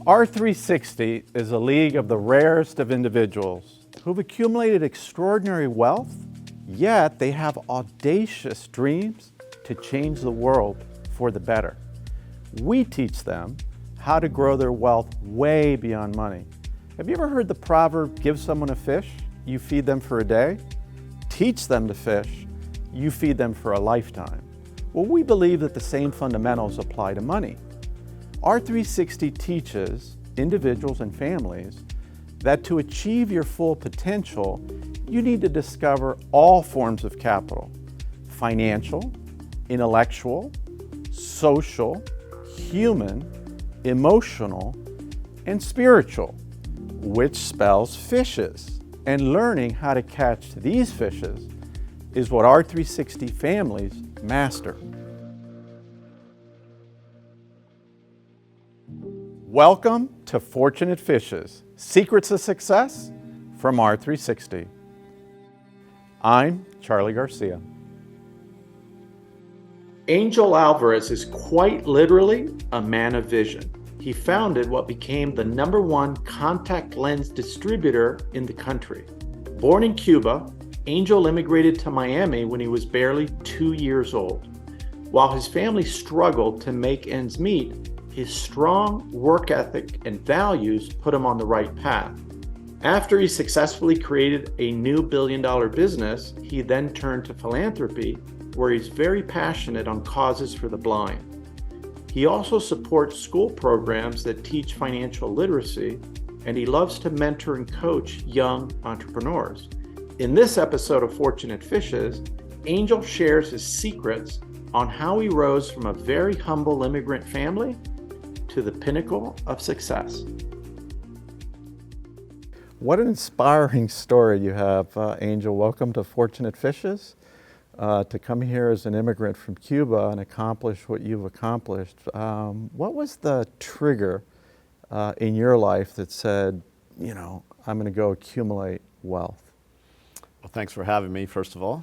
R360 is a league of the rarest of individuals who've accumulated extraordinary wealth, yet they have audacious dreams to change the world for the better. We teach them how to grow their wealth way beyond money. Have you ever heard the proverb, give someone a fish, you feed them for a day? Teach them to fish, you feed them for a lifetime. Well, we believe that the same fundamentals apply to money. R360 teaches individuals and families that to achieve your full potential, you need to discover all forms of capital: financial, intellectual, social, human, emotional, and spiritual, which spells fishes. And learning how to catch these fishes is what R360 families master. Welcome to Fortunate Fishes, Secrets of Success from R360. I'm Charlie Garcia. Angel Alvarez is quite literally a man of vision. He founded what became the #1 contact lens distributor in the country. Born in Cuba, Angel immigrated to Miami when he was barely 2 years old. While his family struggled to make ends meet, his strong work ethic and values put him on the right path. After he successfully created a new billion-dollar business, he then turned to philanthropy, where he's very passionate on causes for the blind. He also supports school programs that teach financial literacy, and he loves to mentor and coach young entrepreneurs. In this episode of Fortunate Fishes, Angel shares his secrets on how he rose from a very humble immigrant family to the pinnacle of success. What an inspiring story you have, Angel. Welcome to Fortunate Fishes. To come here as an immigrant from Cuba and accomplish what you've accomplished. What was the trigger in your life that said, I'm going to go accumulate wealth? Well, thanks for having me, first of all.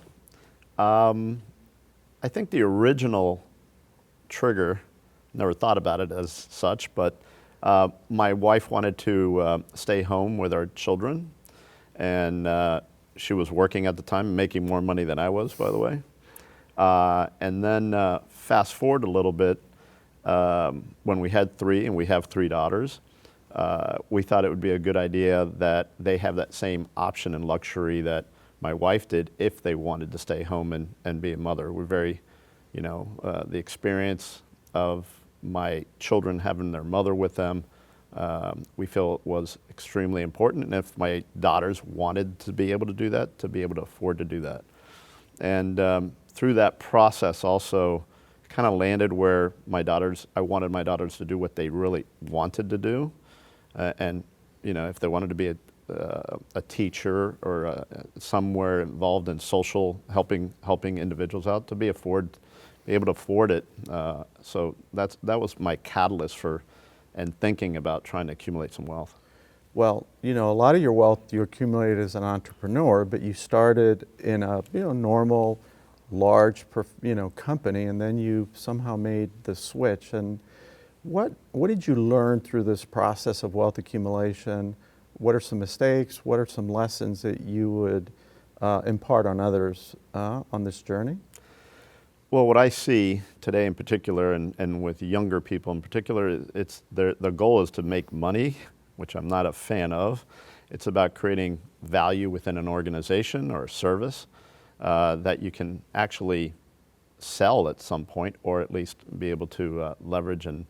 I think the original trigger, never thought about it as such, but my wife wanted to stay home with our children, and she was working at the time, making more money than I was, by the way. And then fast forward a little bit, when we had 3, and we have 3 daughters, we thought it would be a good idea that they have that same option and luxury that my wife did if they wanted to stay home and be a mother. We're very, the experience of my children having their mother with them, we feel it was extremely important, and if my daughters wanted to be able to do that, to be able to afford to do that. And through that process also kind of landed where I wanted my daughters to do what they really wanted to do. And if they wanted to be a teacher or somewhere involved in social, helping individuals out, to be able to afford it. So that was my catalyst and thinking about trying to accumulate some wealth. Well, a lot of your wealth you accumulated as an entrepreneur, but you started in a normal, large company, and then you somehow made the switch. And what did you learn through this process of wealth accumulation? What are some mistakes? What are some lessons that you would impart on others on this journey? Well, what I see today in particular, and with younger people in particular, the goal is to make money, which I'm not a fan of. It's about creating value within an organization or a service that you can actually sell at some point, or at least be able to leverage and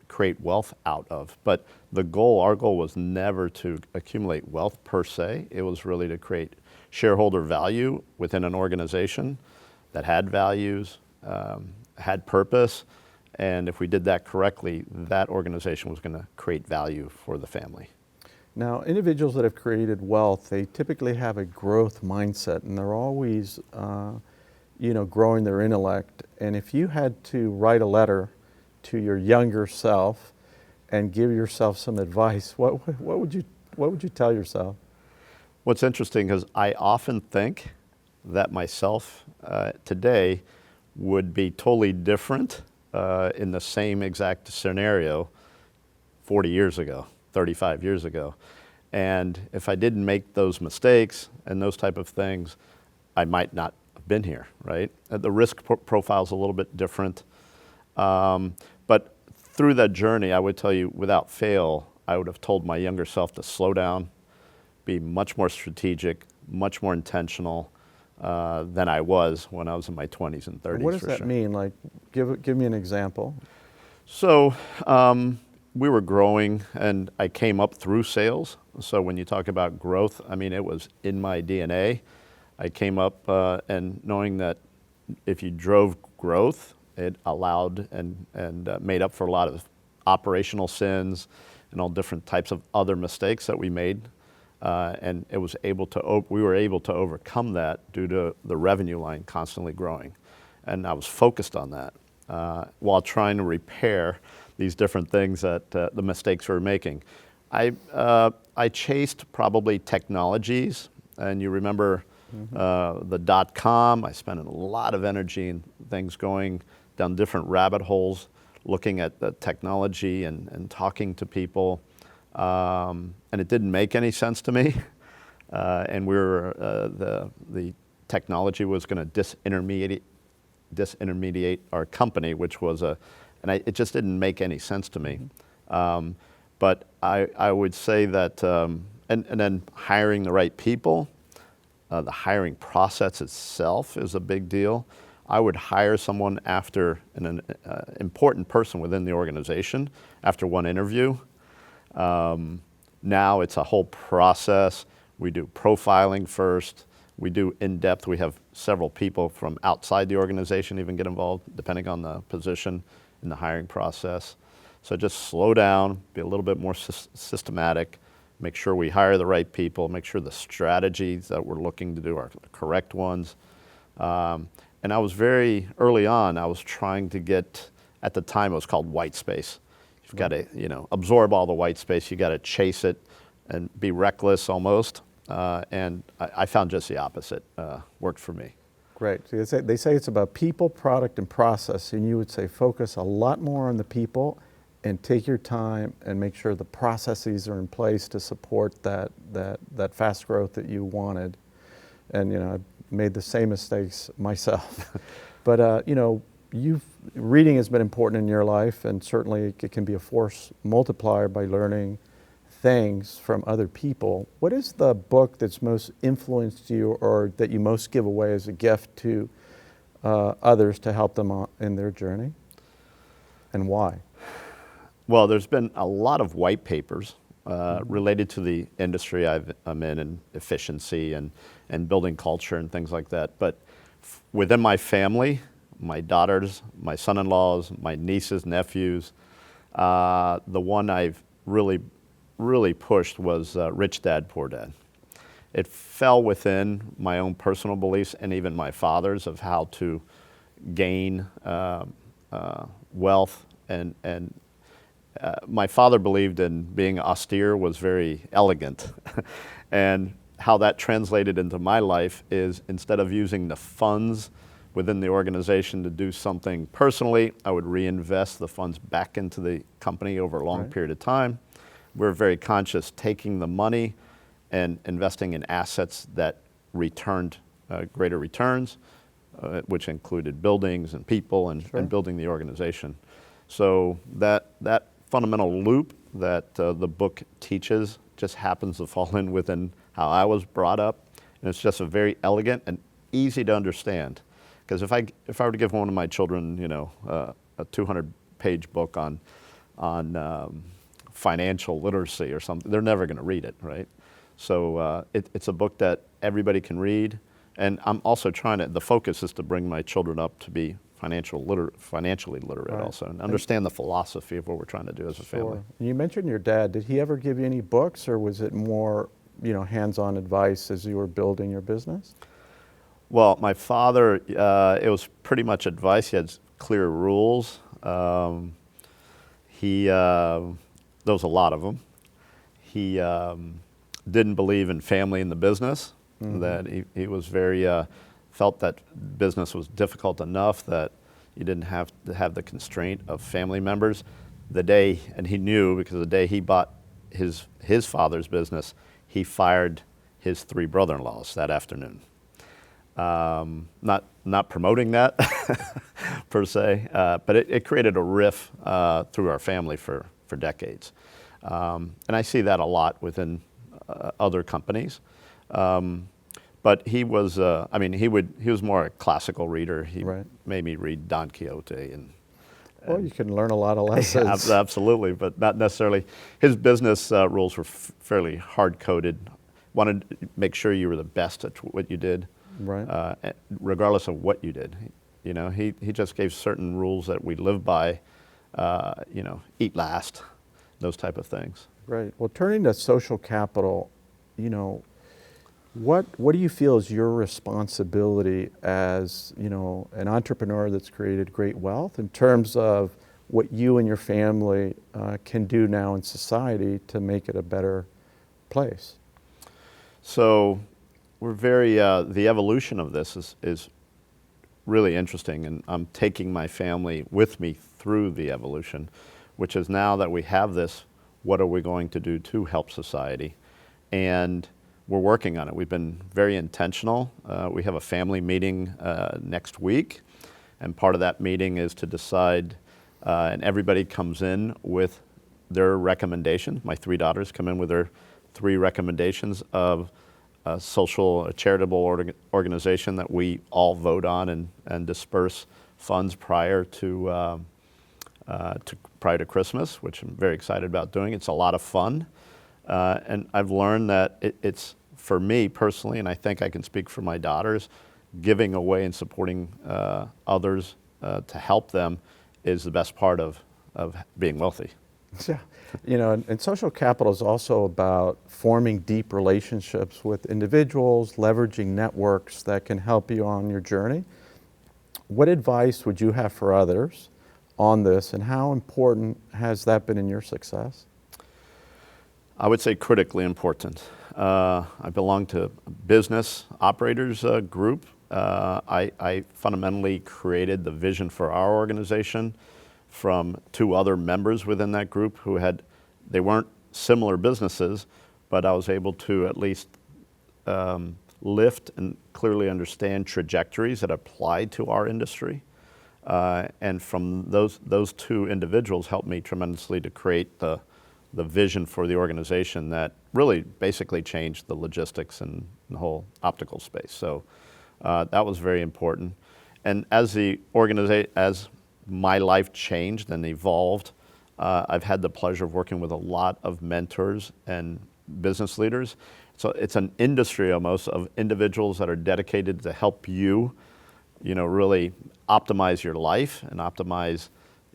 create wealth out of. But our goal was never to accumulate wealth per se. It was really to create shareholder value within an organization that had values, had purpose, and if we did that correctly, that organization was going to create value for the family. Now, individuals that have created wealth, they typically have a growth mindset, and they're always, growing their intellect. And if you had to write a letter to your younger self and give yourself some advice, what would you tell yourself? What's interesting is I often think that myself today would be totally different in the same exact scenario 40 years ago, 35 years ago. And if I didn't make those mistakes and those type of things, I might not have been here, right? The risk profile is a little bit different. But through that journey, I would tell you, without fail, I would have told my younger self to slow down, be much more strategic, much more intentional than I was when I was in my 20s and 30s. What does that mean? Like, give me an example. So we were growing, and I came up through sales. So when you talk about growth, I mean, it was in my DNA. I came up and knowing that if you drove growth, it allowed and made up for a lot of operational sins and all different types of other mistakes that we made. And it was we were able to overcome that due to the revenue line constantly growing. And I was focused on that while trying to repair these different things that the mistakes we were making. I chased probably technologies, and you remember the .com. I spent a lot of energy in things going down different rabbit holes, looking at the technology and talking to people. And it didn't make any sense to me. And the technology was going to disintermediate our company, which was it just didn't make any sense to me. But I would say that, and then hiring the right people, the hiring process itself is a big deal. I would hire someone after an important person within the organization after one interview. Now it's a whole process. We do profiling first. We do in-depth. We have several people from outside the organization even get involved, depending on the position in the hiring process. So just slow down, be a little bit more systematic, make sure we hire the right people, make sure the strategies that we're looking to do are the correct ones. And I was very early on, I was trying to get, at the time it was called white space. You've got to, absorb all the white space. You got to chase it and be reckless almost. And I found just the opposite worked for me. Great. So they say it's about people, product, and process, and you would say focus a lot more on the people and take your time and make sure the processes are in place to support that fast growth that you wanted. And I've made the same mistakes myself. But reading has been important in your life, and certainly it can be a force multiplier by learning things from other people. What is the book that's most influenced you, or that you most give away as a gift to others to help them in their journey, and why? Well, there's been a lot of white papers related to the industry I'm in, and efficiency and building culture and things like that. But within my family, my daughters, my son-in-laws, my nieces, nephews, the one I've really pushed was Rich Dad, Poor Dad. It fell within my own personal beliefs and even my father's of how to gain wealth. And my father believed in being austere was very elegant. And how that translated into my life is, instead of using the funds within the organization to do something personally, I would reinvest the funds back into the company over a long period of time. We're very conscious taking the money and investing in assets that returned greater returns, which included buildings and people and building the organization. So that fundamental loop that the book teaches just happens to fall in within how I was brought up. And it's just a very elegant and easy to understand. Because if I were to give one of my children, a 200-page book on financial literacy or something, they're never going to read it, right? So it's a book that everybody can read. And I'm also the focus is to bring my children up to be financially literate also, and understand the philosophy of what we're trying to do as a family. You mentioned your dad. Did he ever give you any books, or was it more, hands-on advice as you were building your business? Well, my father, it was pretty much advice. He had clear rules. There was a lot of them. He didn't believe in family in the business, that he was very, felt that business was difficult enough that, You didn't have to have the constraint of family members. And he knew, because the day he bought his father's business, he fired his 3 brother-in-laws that afternoon. Not promoting that per se, but it created a rift through our family for decades. And I see that a lot within other companies. But he was, he was more a classical reader. He Right. made me read Don Quixote Well, you can learn a lot of lessons. absolutely, but not necessarily. His business rules were fairly hard-coded. Wanted to make sure you were the best at what you did, Right. regardless of what you did. You know, he just gave certain rules that we live by. Eat last, those type of things. Right. Well, turning to social capital, what do you feel is your responsibility as, an entrepreneur that's created great wealth in terms of what you and your family can do now in society to make it a better place? So we're the evolution of this is really interesting, and I'm taking my family with me through the evolution, which is now that we have this, what are we going to do to help society? And we're working on it. We've been very intentional. We have a family meeting next week, and part of that meeting is to decide, and everybody comes in with their recommendations. My 3 daughters come in with their 3 recommendations of a charitable organization that we all vote on and disperse funds prior to Christmas, which I'm very excited about doing. It's a lot of fun. And I've learned that it's, for me personally, and I think I can speak for my daughters, giving away and supporting others to help them is the best part of being wealthy. Yeah, and social capital is also about forming deep relationships with individuals, leveraging networks that can help you on your journey. What advice would you have for others on this, and how important has that been in your success? I would say critically important. I belong to a business operators group. I fundamentally created the vision for our organization from 2 other members within that group they weren't similar businesses, but I was able to at least lift and clearly understand trajectories that applied to our industry. And from those 2 individuals helped me tremendously to create the vision for the organization that really basically changed the logistics and the whole optical space. So that was very important. And as my life changed and evolved, I've had the pleasure of working with a lot of mentors and business leaders. So it's an industry almost of individuals that are dedicated to help you, really optimize your life and optimize,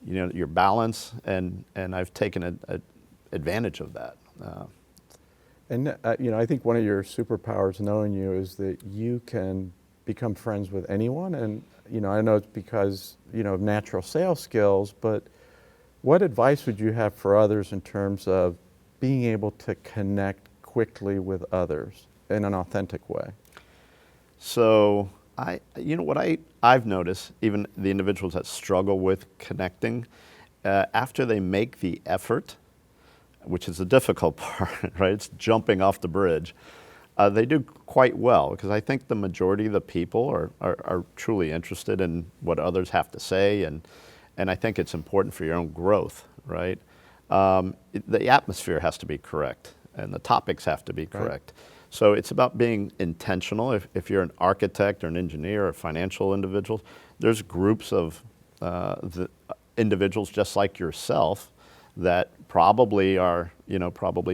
your balance. And I've taken advantage of that. I think one of your superpowers knowing you is that you can become friends with anyone. And, I know it's because, of natural sales skills, but what advice would you have for others in terms of being able to connect quickly with others in an authentic way? So I've noticed, even the individuals that struggle with connecting, after they make the effort, which is the difficult part, right? It's jumping off the bridge. They do quite well, because I think the majority of the people are truly interested in what others have to say, and I think it's important for your own growth, right? The atmosphere has to be correct, and the topics have to be correct. Right. So it's about being intentional. If you're an architect or an engineer or a financial individual, there's groups of the individuals just like yourself that probably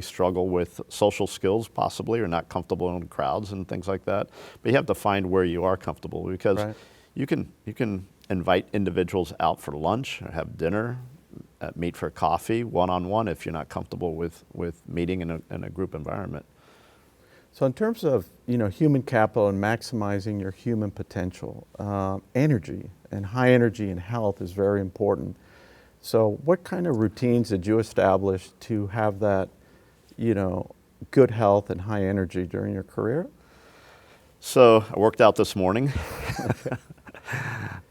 struggle with social skills, possibly, or not comfortable in crowds and things like that. But you have to find where you are comfortable, because right. you can invite individuals out for lunch or have dinner, meet for coffee, one-on-one, if you're not comfortable with meeting in a group environment. So in terms of human capital and maximizing your human potential, energy and high energy and health is very important. So what kind of routines did you establish to have that, good health and high energy during your career? So I worked out this morning.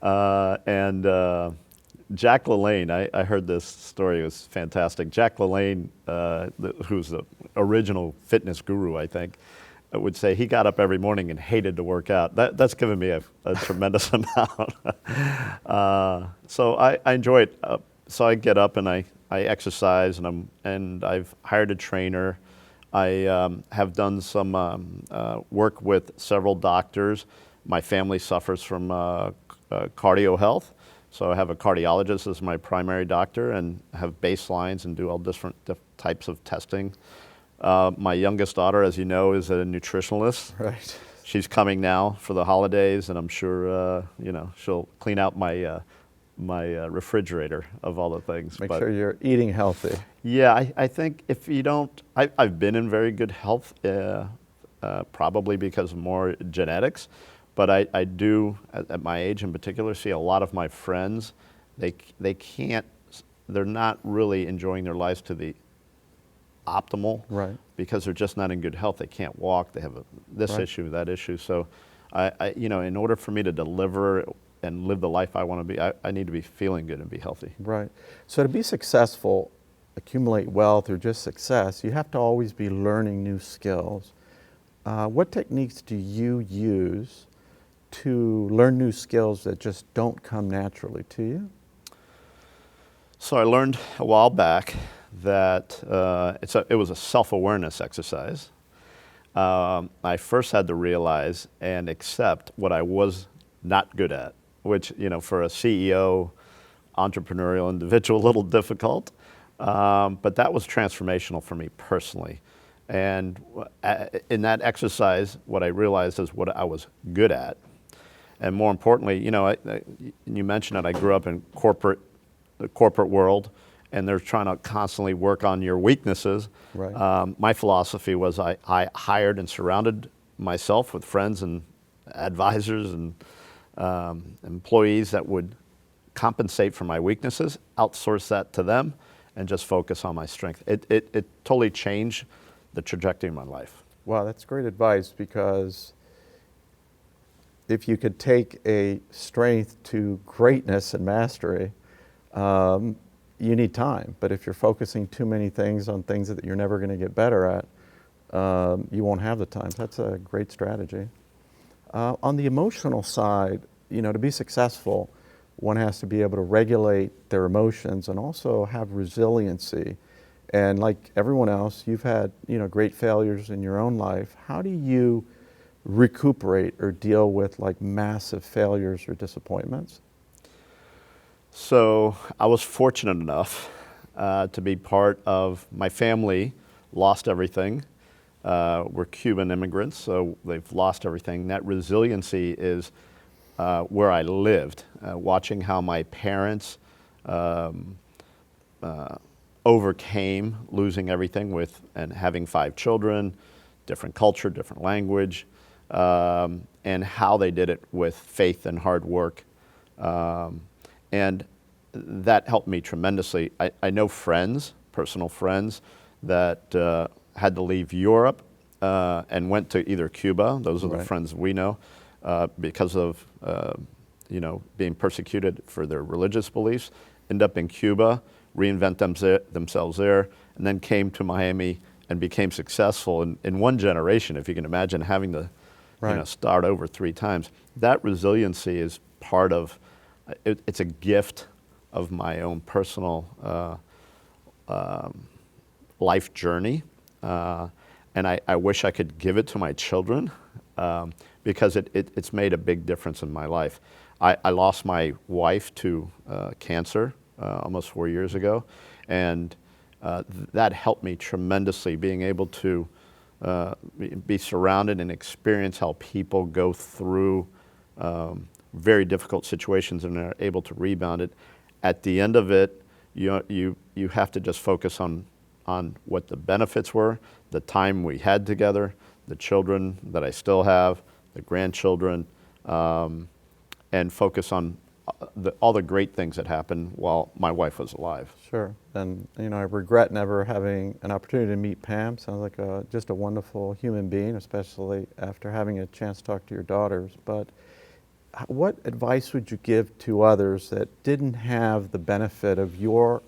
And Jack LaLanne, I heard this story, it was fantastic. Jack LaLanne, who's the original fitness guru, I think, would say he got up every morning and hated to work out. That's given me a tremendous amount. So I enjoy it. So I get up and I exercise, and I've hired a trainer. I have done some work with several doctors. My family suffers from cardio health, so I have a cardiologist as my primary doctor and have baselines and do all different types of testing. My youngest daughter, as you know, is a nutritionalist. Right. She's coming now for the holidays, and I'm sure she'll clean out my refrigerator of all the things. Make sure you're eating healthy. Yeah, I think if you don't, I've been in very good health, probably because of more genetics, but I do, at my age in particular, see a lot of my friends, they're not really enjoying their lives to the optimal, Right. because they're just not in good health. They can't walk, they have this Right. issue, that issue. So in order for me to deliver and live the life I want to be, I need to be feeling good and be healthy. Right. So to be successful, accumulate wealth, or just success, you have to always be learning new skills. What techniques do you use to learn new skills that just don't come naturally to you? So I learned a while back that it was a self-awareness exercise. I first had to realize and accept what I was not good at, which, for a CEO, entrepreneurial individual, a little difficult. But that was transformational for me personally. And in that exercise, what I realized is what I was good at. And more importantly, you mentioned it, I grew up in the corporate world, and they're trying to constantly work on your weaknesses. Right. My philosophy was I hired and surrounded myself with friends and advisors and employees that would compensate for my weaknesses, outsource that to them, and just focus on my strength. It totally changed the trajectory of my life. Wow, that's great advice, because if you could take a strength to greatness and mastery, you need time. But if you're focusing too many things on things that you're never going to get better at, you won't have the time. That's a great strategy. On the emotional side, to be successful, one has to be able to regulate their emotions and also have resiliency. And like everyone else, you've had, great failures in your own life. How do you recuperate or deal with like massive failures or disappointments? So I was fortunate enough to be part of, my family lost everything. We're Cuban immigrants, so they've lost everything. That resiliency is where I lived, watching how my parents overcame losing everything and having 5 children, different culture, different language, and how they did it with faith and hard work. And that helped me tremendously. I know friends, personal friends, that had to leave Europe and went to either Cuba, those are the Right. friends we know, because of being persecuted for their religious beliefs, end up in Cuba, reinvent themselves there, and then came to Miami and became successful in one generation. If you can imagine having to Right. start over 3 times. That resiliency is part of, it's a gift of my own personal life journey. And I wish I could give it to my children because it's made a big difference in my life. I lost my wife to cancer almost 4 years ago, and that helped me tremendously, being able to be surrounded and experience how people go through very difficult situations and are able to rebound it. At the end of it, you have to just focus on what the benefits were, the time we had together, the children that I still have, the grandchildren, and focus on all the great things that happened while my wife was alive. Sure. And, I regret never having an opportunity to meet Pam. Sounds like just a wonderful human being, especially after having a chance to talk to your daughters. But what advice would you give to others that didn't have the benefit of your,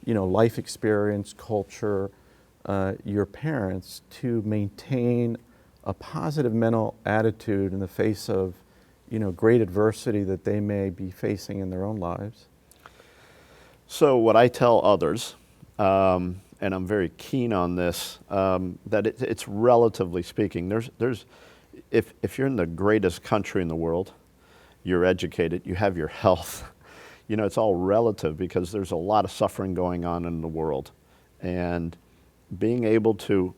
life experience, culture, your parents, to maintain a positive mental attitude in the face of, great adversity that they may be facing in their own lives? So what I tell others, and I'm very keen on this, that it's relatively speaking. If you're in the greatest country in the world, you're educated, you have your health, it's all relative because there's a lot of suffering going on in the world. And being able to,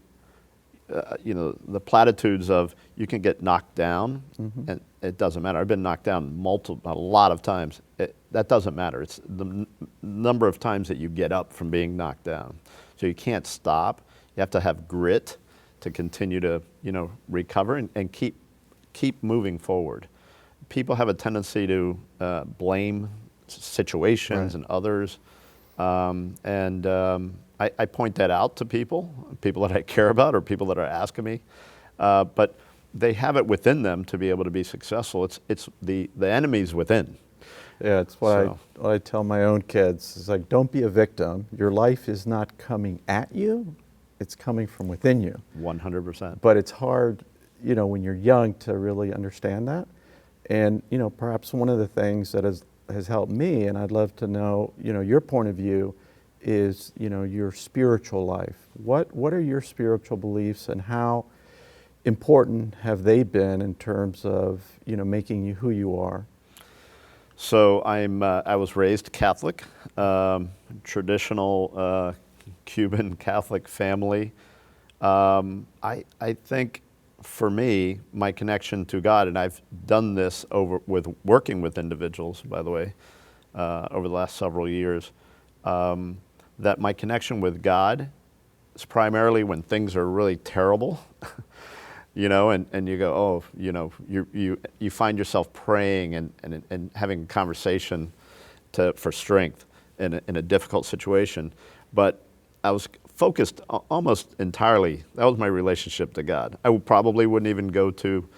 the platitudes of you can get knocked down, and it doesn't matter. I've been knocked down a lot of times. That doesn't matter. It's the number of times that you get up from being knocked down. So you can't stop. You have to have grit to continue to, recover and keep moving forward. People have a tendency to blame situations and others, I point that out to people that I care about or people that are asking me, but they have it within them to be able to be successful. It's the enemy's within. Yeah, it's what I tell my own kids. It's like, don't be a victim. Your life is not coming at you, it's coming from within you. 100%. But it's hard, when you're young to really understand that. And, perhaps one of the things that has helped me, and I'd love to know, your point of view, is, your spiritual life. What are your spiritual beliefs, and how important have they been in terms of, making you who you are? So I was raised Catholic, traditional Cuban Catholic family. I think for me, my connection to God, and I've done this with working with individuals, by the way, over the last several years, that my connection with God is primarily when things are really terrible, and you go, you find yourself praying and having a conversation for strength in a difficult situation. But I was focused almost entirely, that was my relationship to God. I probably wouldn't even go to,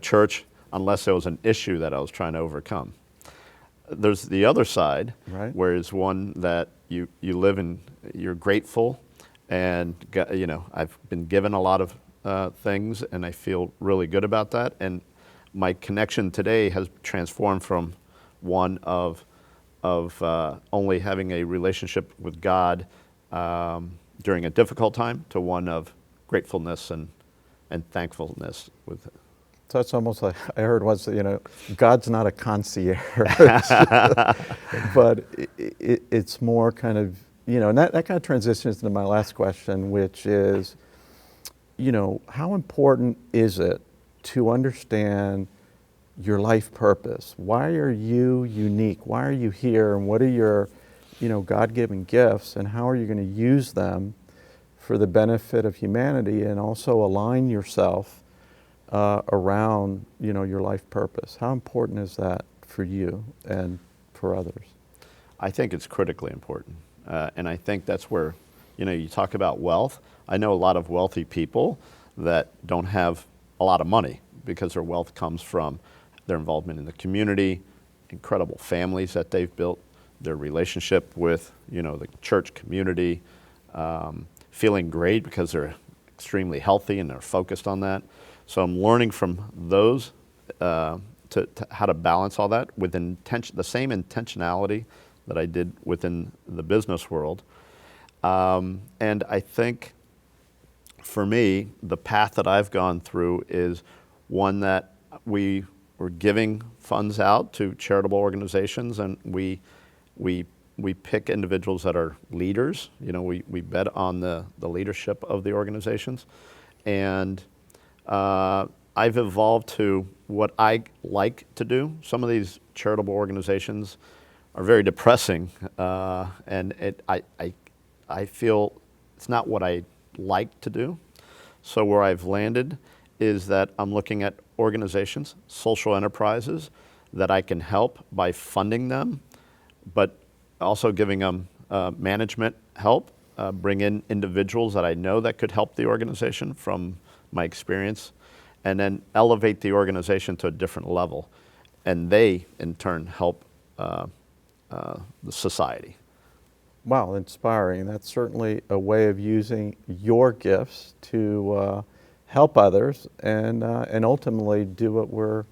church unless there was an issue that I was trying to overcome. There's the other side, right, where it's one that you live in, you're grateful, and I've been given a lot of things, and I feel really good about that. And my connection today has transformed from one of only having a relationship with God during a difficult time to one of gratefulness and thankfulness with it. So it's almost like I heard once, God's not a concierge, but it's more kind of, and that kind of transitions into my last question, which is, how important is it to understand your life purpose? Why are you unique? Why are you here? And what are your, God-given gifts? And how are you going to use them for the benefit of humanity, and also align yourself around, your life purpose? How important is that for you and for others? I think it's critically important. And I think that's where, you talk about wealth. I know a lot of wealthy people that don't have a lot of money because their wealth comes from their involvement in the community, incredible families that they've built, their relationship with, the church community, feeling great because they're extremely healthy and they're focused on that. So I'm learning from those to how to balance all that with the same intentionality that I did within the business world. And I think for me, the path that I've gone through is one that we were giving funds out to charitable organizations, and we pick individuals that are leaders. We bet on the leadership of the organizations. And I've evolved to what I like to do. Some of these charitable organizations are very depressing, and I feel it's not what I like to do. So where I've landed is that I'm looking at organizations, social enterprises, that I can help by funding them, but also giving them management help, bring in individuals that I know that could help the organization from my experience, and then elevate the organization to a different level. and they in turn help the society. Wow, inspiring. That's certainly a way of using your gifts to help others and ultimately do what we're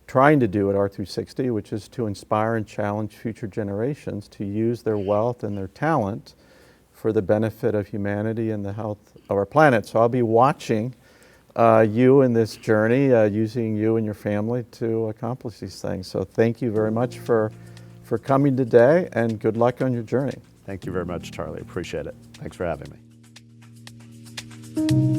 trying to do at R360, which is to inspire and challenge future generations to use their wealth and their talent for the benefit of humanity and the health of our planet. So I'll be watching you in this journey, using you and your family to accomplish these things. So thank you very much for coming today, and good luck on your journey. Thank you very much, Charlie. Appreciate it. Thanks for having me.